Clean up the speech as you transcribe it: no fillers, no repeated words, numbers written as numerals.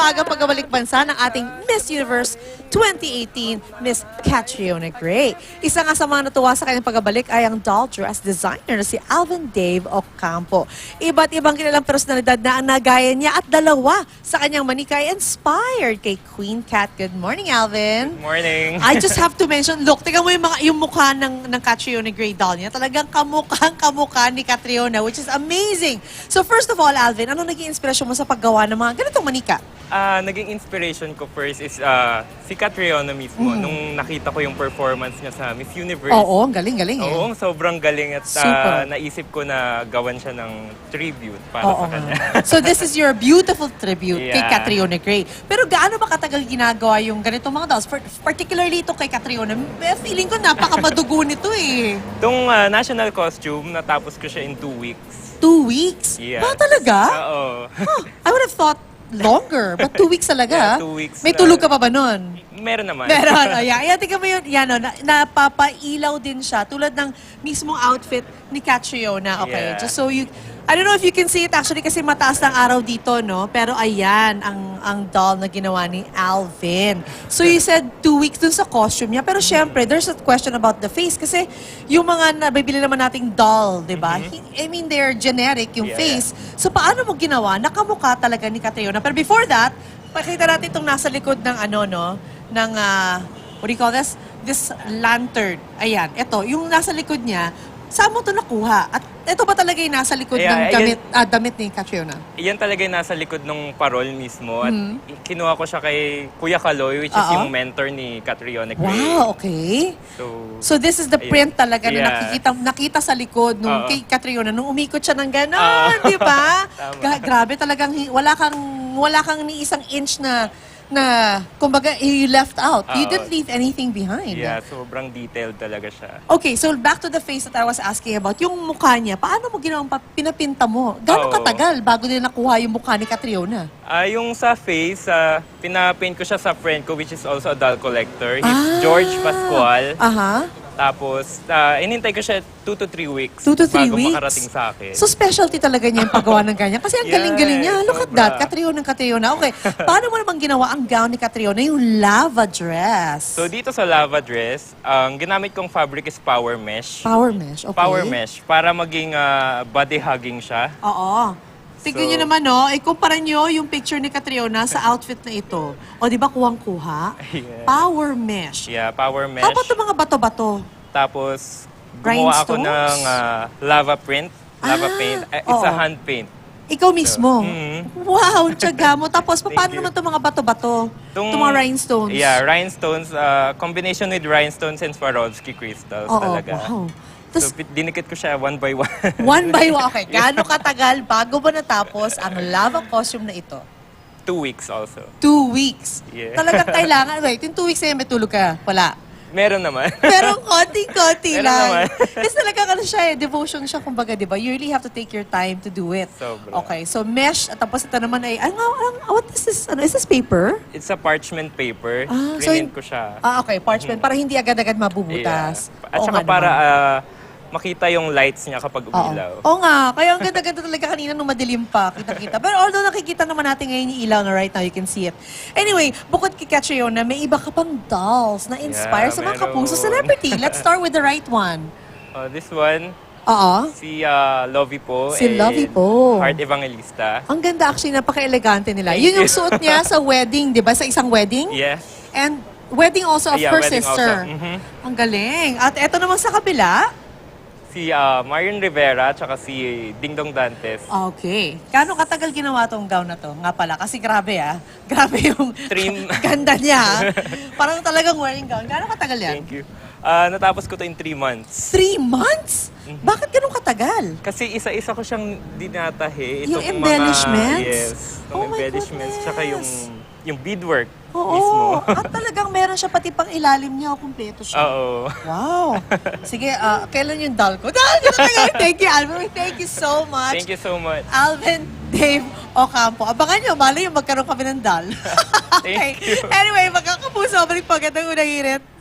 maagang pagbabalik bansa ng ating Miss Universe 2018, Miss Catriona Gray. Isa nga sa mga natuwa sa kanyang pagbabalik ay ang doll dress designer na si Alvin Dave Ocampo. Iba't ibang kilalang personalidad na ang nagaya niya at dalawa sa kanyang manika ay inspired kay Queen Cat. Good morning, Alvin. Good morning. I just have to mention, look, tingnan mo yung mukha ng Catriona Gray doll niya. Talagang kamukha ni Catriona, which is amazing. So first of all, Alvin, ano naging inspirasyon mo sa paggawa ng mga ganitong manika? Naging inspiration ko first is si Catriona mismo. Nung nakita ko yung performance niya sa Miss Universe. Oo, ang galing eh. Oo, sobrang galing at Super. naisip ko na gawan siya ng tribute para Oo sa kanya. nga. So this is your beautiful tribute kay Yeah. Catriona Gray. Pero gaano ba katagal ginagawa yung ganitong mga dolls? Particularly ito kay Catriona, feeling ko napakamadugo nito eh. Itong national costume, natapos ko siya in 2 weeks. 2 weeks? Yes. Ba talaga? Oo. Huh, I would have thought longer, but 2 weeks talaga. Yeah, 2 weeks May na. tulog ka pa ba nun? Meron naman. Meron. Ayan, tingnan mo yun. Yan, no, napapailaw din siya. Tulad ng mismong outfit ni Catriona. Okay, Yeah. just so you... I don't know if you can see it actually kasi mataas ng araw dito, no? Pero ayan, ang doll na ginawa ni Alvin. So you said 2 weeks dun sa costume niya. Pero syempre, there's a question about the face kasi yung mga nabibili naman nating doll, di ba? I mean, they're generic, yung Yeah. face. So paano mo ginawa? Nakamukha talaga ni Catriona. Pero before that, pakita natin itong nasa likod ng ano, no? Ng, what do you call this? This lantern. Ayan, ito. Yung nasa likod niya, saan mo ito nakuha? At ito ba talaga yung nasa likod Yeah, ng damit ni Catriona? Iyan talaga yung nasa likod ng parol mismo. At kinuha ko siya kay Kuya Kaloy, which is Oo. yung mentor ni Catriona Gray. Wow, okay. So this is the print talaga na Yeah. nakita sa likod nung Oo. kay Catriona nung umikot siya ng gano'n, di ba? Tama. Grabe talagang wala kang ni isang inch na kumbaga you left out. You Oo. didn't leave anything behind. Yeah, sobrang detailed talaga siya. Okay, so back to the face that I was asking about. Yung mukha niya, paano mo ginawang pinapinta mo? Gano'ng Oo. katagal bago nila nakuha yung mukha ni Catriona? Yung sa face, pinapaint ko siya sa friend ko, which is also a doll collector. He's George Pascual. Aha. Tapos, inintay ko siya 2 to 3 weeks 2 to 3 bago weeks? makarating sa akin. So specialty talaga niya yung paggawa ng ganyan. Kasi ang Yeah, galing-galing niya. Look at sobra. that. Catriona. Okay. Paano mo naman ginawa ang gown ni Catriona? Yung lava dress. So, dito sa lava dress, ang ginamit kong fabric is power mesh. Power mesh. Okay. Power mesh, para maging body hugging siya. Oo. Tignan So- nyo naman, no? Kumpara nyo yung picture ni Catriona sa outfit na ito. O, di ba kuhang-kuha? Yeah. Power mesh. Yeah, power mesh. How about yung mga bato-bato? Tapos, gumawa ako Rhinestones? ng lava print, lava paint. It's a oo. hand paint. Ikaw mismo? Mhm. Wow, tiyaga mo. Tapos, paano Thank you. naman itong mga bato-bato? Itong mga rhinestones? Yeah, rhinestones. Combination with rhinestones and Swarovski crystals Oo, talaga. wow. So, Tapos, dinikit ko siya one by one. one by one. Okay, gaano katagal bago ba natapos ang lava costume na ito? 2 weeks also. 2 weeks. Yeah. Talagang kailangan. Wait, yung 2 weeks na yan, may tulog ka? Wala. Meron naman. Pero konti-konti Meron lang. naman. Kasi talaga ano siya devotion siya, kumbaga, di ba? You really have to take your time to do it. Sobra. Okay, so mesh, at tapos ito naman ay, what is this? Ano, is this paper? It's a parchment paper. So Print ko siya. okay, parchment, para hindi agad-agad mabubutas. Yeah. At Oo saka nga para naman. makita yung lights niya kapag umilaw. Oo nga, kaya ang ganda-ganda talaga kanina nung madilim pa, kita-kita. Pero although nakikita naman natin ngayon yung ilaw na right now, you can see it. Anyway, bukod kay Catriona, may iba ka pang dolls na inspire Yeah, sa mga meron. kapuso celebrity. Let's start with the right one. This one, Oo. si Lovie po. Si and Lovie po. Heart Evangelista. Ang ganda actually, napaka-elegante nila. Thank Yun yung you. suot niya sa wedding, di ba? Sa isang wedding? Yes. And wedding also of Yeah, her wedding sister. also. Mhm. Ang galing. At eto naman sa kabila. Si Marion Rivera, tsaka si Dingdong Dantes. Okay. Gaano katagal ginawa tong gown na to? Nga pala, kasi grabe Grabe yung Trim. ganda niya. Parang talagang wedding gown. Gaano katagal yan? Thank you. Natapos ko to in 3 months. 3 months? Bakit ganun katagal? Kasi isa-isa ko siyang dinatahe. Yung Itong embellishments? Yes. Oh Yung my embellishments. Tsaka goodness. yung beadwork Oo. mismo. At talagang meron siya pati pang ilalim niya. Kompleto siya. Oo. Wow. Sige, kailan yung doll ko? Doll ko talaga. Thank you, Alvin. Thank you so much. Thank you so much. Alvin Dave Ocampo. Abangan nyo, malay yung magkaroon kami ng doll. Thank you. Anyway, magkakapuso, balik pagkat ng unang hirit.